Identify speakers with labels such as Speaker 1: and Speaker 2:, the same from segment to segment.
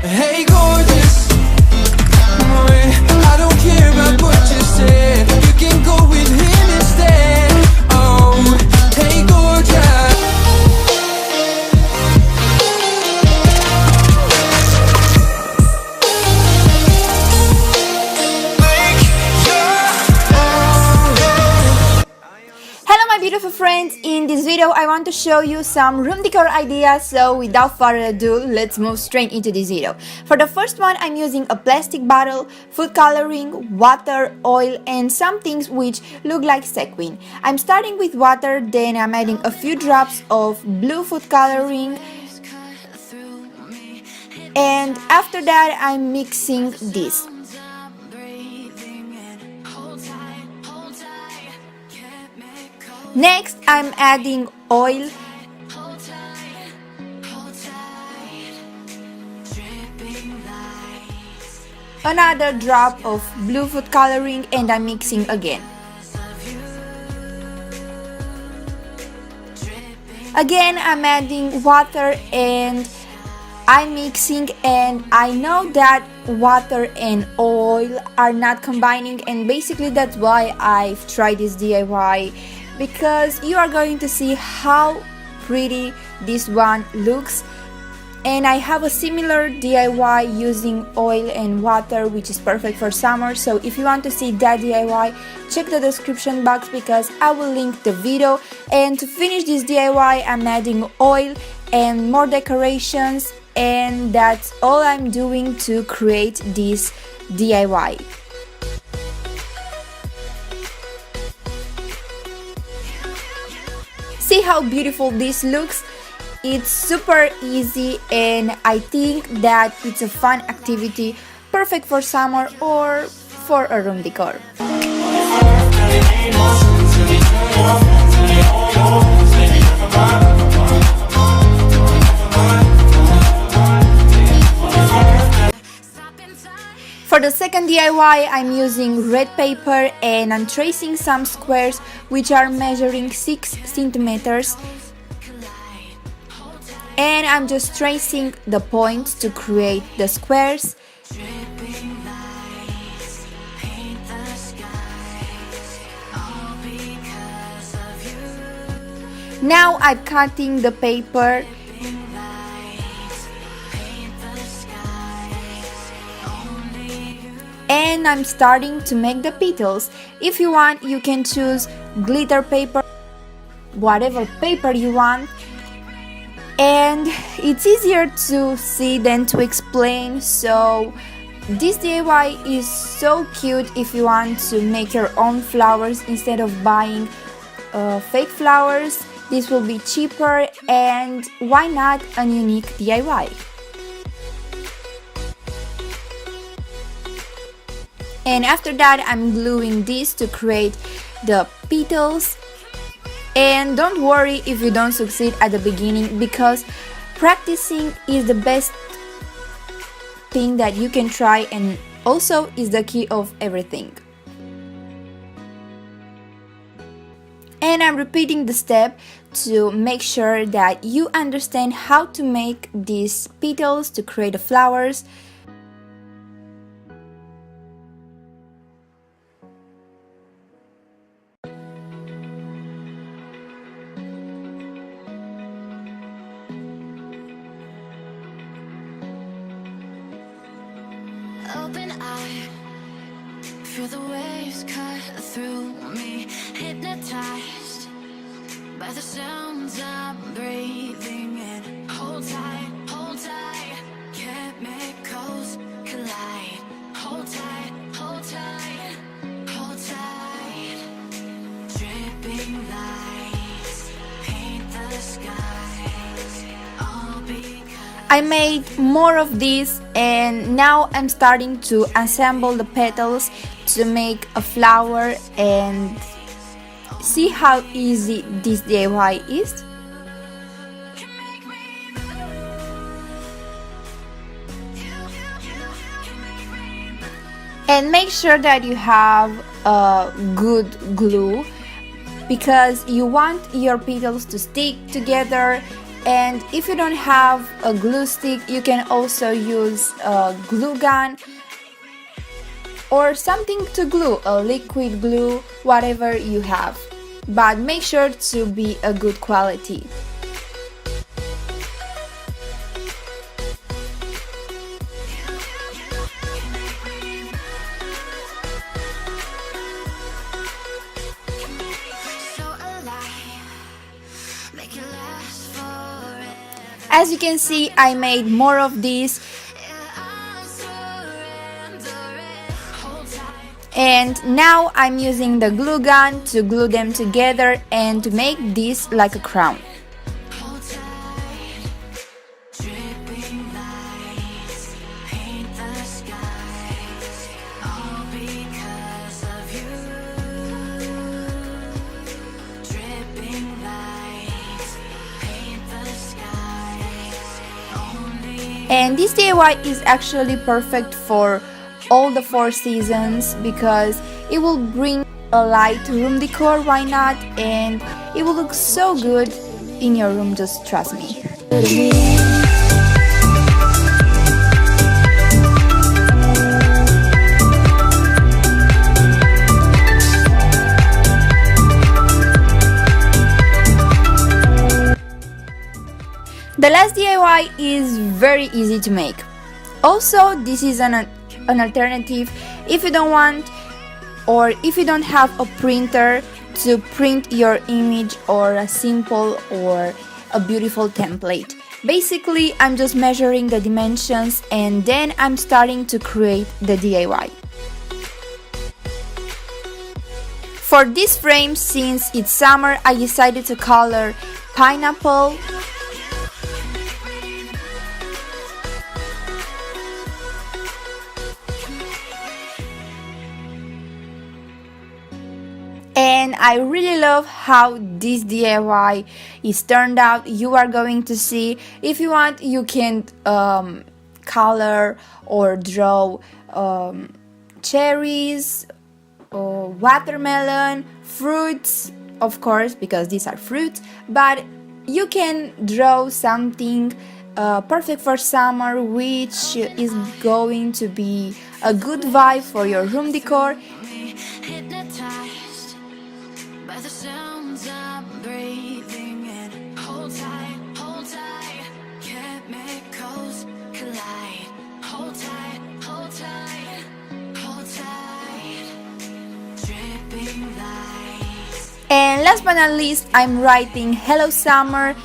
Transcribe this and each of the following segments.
Speaker 1: Hey gorgeous, I don't care about what you said. You can go with him instead. Oh, hey gorgeous.
Speaker 2: Hello my beautiful friends, in this video I want to show you some room decor ideas, so without further ado, let's move straight into this video. For the first one, I'm using a plastic bottle, food coloring, water, oil and some things which look like sequin. I'm starting with water, then I'm adding a few drops of blue food coloring, and after that I'm mixing this. Next, I'm adding oil, another drop of blue food coloring, and I'm mixing again. Again, I'm adding water and I'm mixing, and I know that water and oil are not combining, and basically that's why I've tried this DIY, because you are going to see how pretty this one looks. And I have a similar DIY using oil and water, which is perfect for summer, so if you want to see that DIY, check the description box because I will link the video. And to finish this DIY, I'm adding oil and more decorations, and that's all I'm doing to create this DIY. See how beautiful this looks? It's super easy, and I think that it's a fun activity, perfect for summer or for a room decor. For the second DIY, I'm using red paper and I'm tracing some squares which are measuring 6 centimeters, and I'm just tracing the points to create the squares. Now I'm cutting the paper and I'm starting to make the petals. If you want, you can choose glitter paper, whatever paper you want, and it's easier to see than to explain, so this DIY is so cute if you want to make your own flowers instead of buying fake flowers. This will be cheaper, and why not a unique DIY? And after that, I'm gluing this to create the petals. And don't worry if you don't succeed at the beginning, because practicing is the best thing that you can try, and also is the key of everything. And I'm repeating the step to make sure that you understand how to make these petals to create the flowers.
Speaker 3: Open eye, feel the waves cut through me, hypnotized by the sounds I'm breathing in. Hold tight, chemicals collide. Hold tight, hold tight, hold tight. Dripping lights paint the skies, all because
Speaker 2: I made more of this, and now I'm starting to assemble the petals to make a flower, and see how easy this DIY is. And make sure that you have a good glue, because you want your petals to stick together And if you don't have a glue stick, you can also use a glue gun or something to glue, a liquid glue, whatever you have. But make sure to be a good quality. As you can see, I made more of these, and now I'm using the glue gun to glue them together and to make this like a crown. And this DIY is actually perfect for all the 4 seasons because it will bring a light room decor, why not? And it will look so good in your room, just trust me. The last DIY is very easy to make. Also, this is an alternative if you don't want or if you don't have a printer to print your image or a simple or a beautiful template. Basically, I'm just measuring the dimensions and then I'm starting to create the DIY. For this frame, since it's summer, I decided to color pineapple, and I really love how this DIY is turned out. You are going to see. If you want, you can color or draw cherries, watermelon, fruits, of course, because these are fruits, but you can draw something perfect for summer, which is going to be a good vibe for your room decor.
Speaker 3: Hypnotized by the sounds I'm breathing in. Hold tight, chemicals collide. Hold tight, hold tight, hold tight. Dripping lights.
Speaker 2: And last but not least, I'm writing hello summer,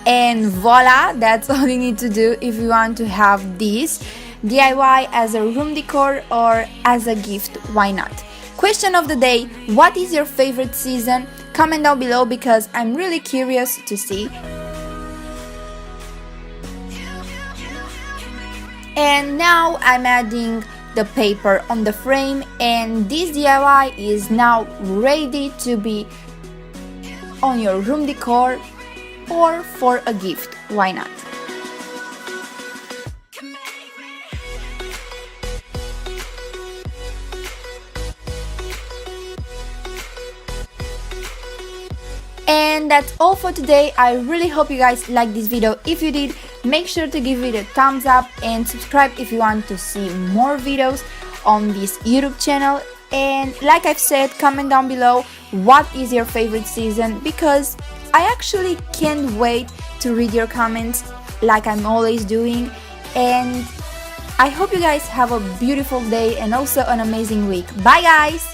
Speaker 2: and voila, that's all you need to do if you want to have this DIY as a room decor or as a gift, why not? Question of the day: what is your favorite season? Comment down below because I'm really curious to see. And now I'm adding the paper on the frame, and this DIY is now ready to be on your room decor or for a gift, why not? And that's all for today. I really hope you guys liked this video. If you did, make sure to give it a thumbs up and subscribe if you want to see more videos on this YouTube channel. And like I've said, comment down below what is your favorite season, because I actually can't wait to read your comments like I'm always doing. And I hope you guys have a beautiful day and also an amazing week. Bye guys!